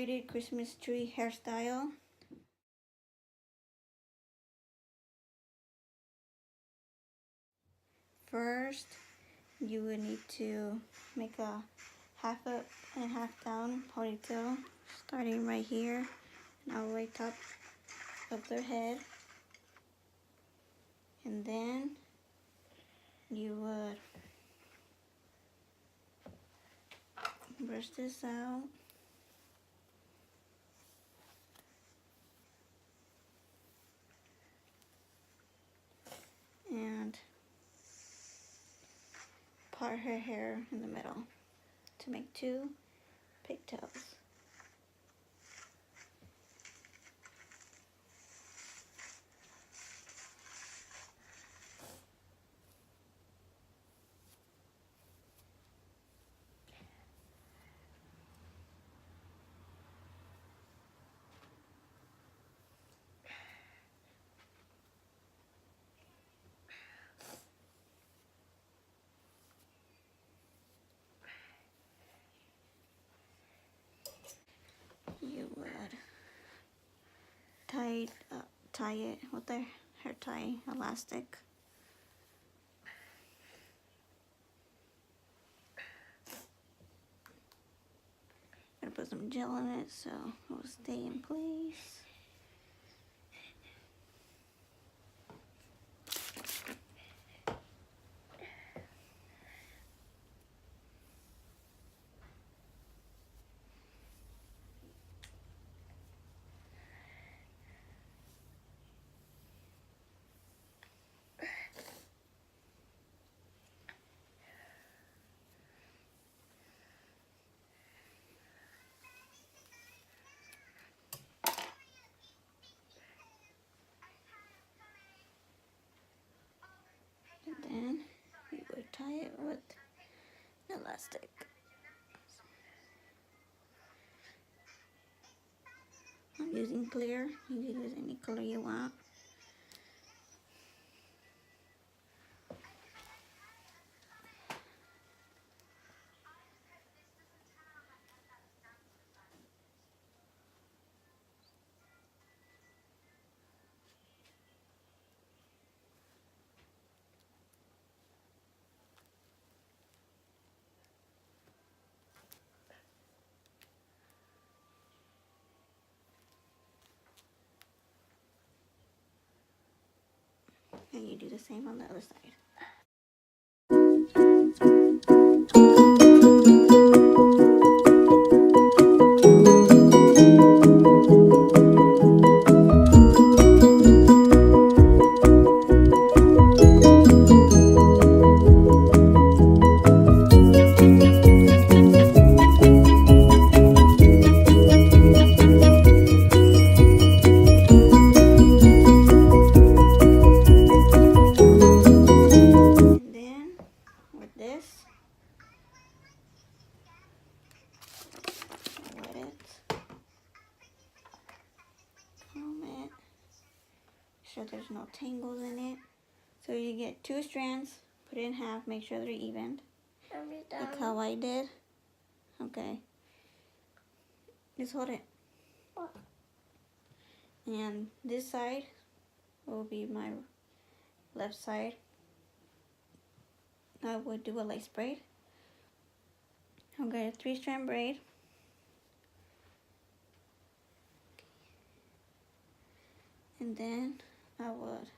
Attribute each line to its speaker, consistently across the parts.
Speaker 1: braided Christmas tree hairstyle. First, you would need to make a half up and half down ponytail, starting right here and all the way top of their head. And then you would brush this out. And part her hair in the middle to make two pigtails. You would tie it with a hair tie elastic. Gotta put some gel in it so it will stay in place. And then you would tie it with an elastic. I'm using clear. You can use any color you want. And you do the same on the other side. Sure there's no tangles in it. So you get two strands, put it in half, make sure they're even. Like how I did. Okay. Just hold it. What? And this side will be my left side. I would do a lace braid. I'll get a 3-strand braid. And then I would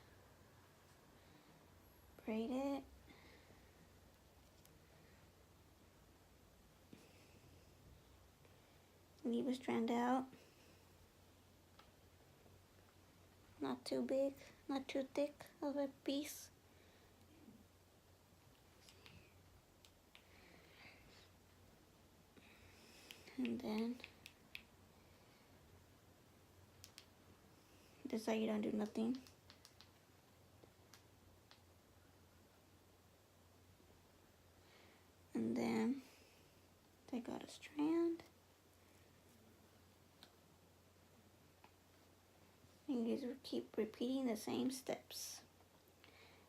Speaker 1: braid it. Leave a strand out. Not too big, not too thick of a piece. And then this side you don't do nothing. And then take out a strand. And you just keep repeating the same steps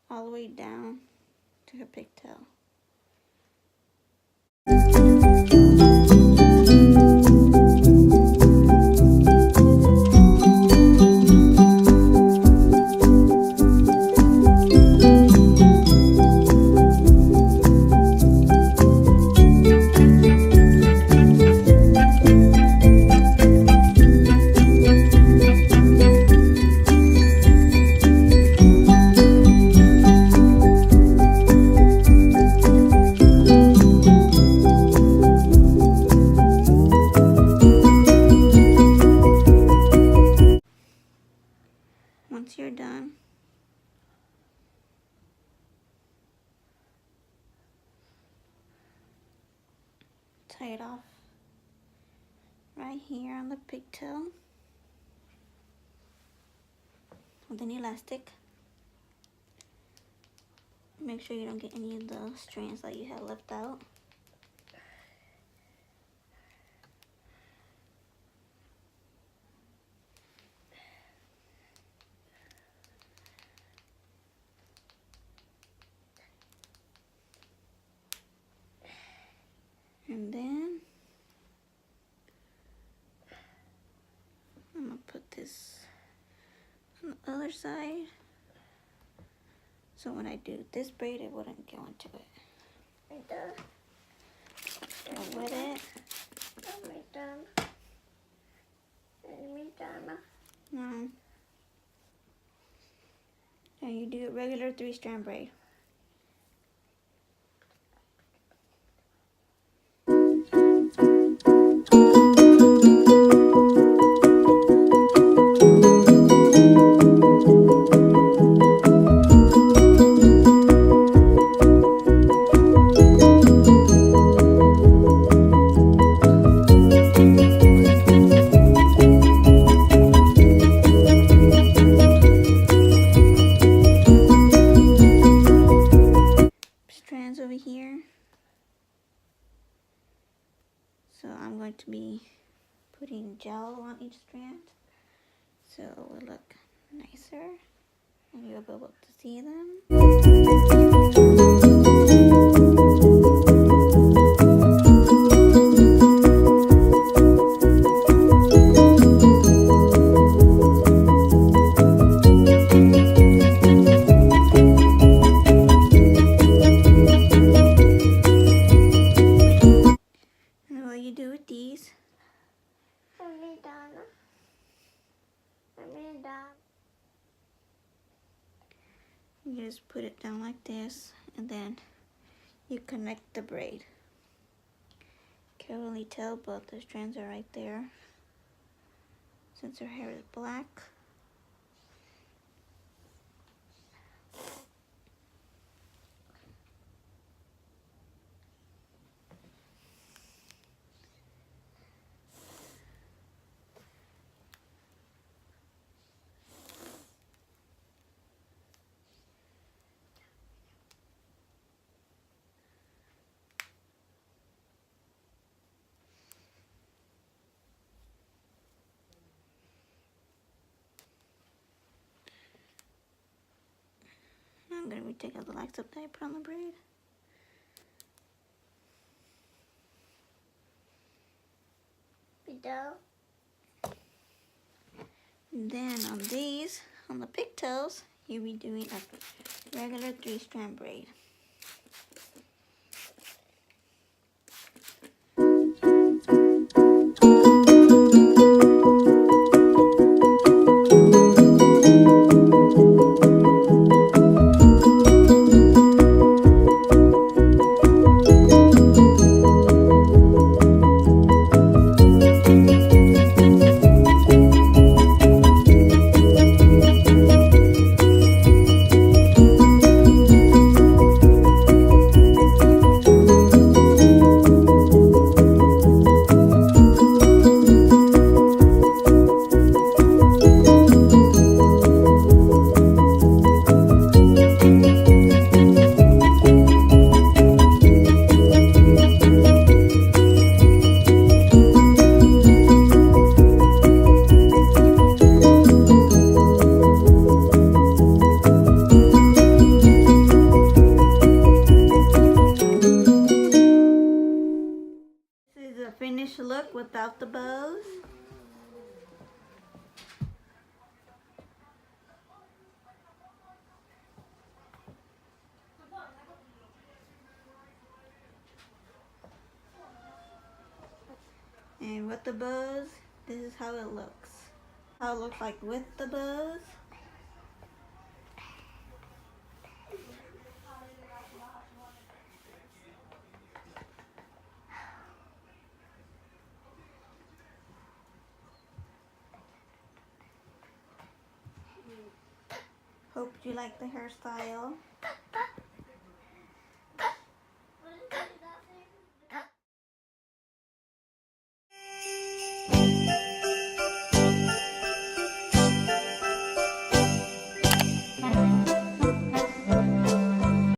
Speaker 1: all the way down to her pigtail. Once you're done, tie it off right here on the pigtail with an elastic. Make sure you don't get any of the strands that you have left out. And then I'm gonna put this on the other side, so when I do this braid, it wouldn't go into it. I'll wet it. No. And you do a regular 3-strand braid. Strands over here. So I'm going to be putting gel on each strand so it will look nicer and you'll be able to see them. And what you do with these, you just put it down like this and then you connect the braid. Can't really tell, but the strands are right there since her hair is black. I'm going to be taking the lights up that I put on the braid. And then on these, on the pigtails, you'll be doing a regular 3-strand braid. Finished look without the bows. And with the bows, this is how it looks. How it looks like with the bows. Hope you like the hairstyle.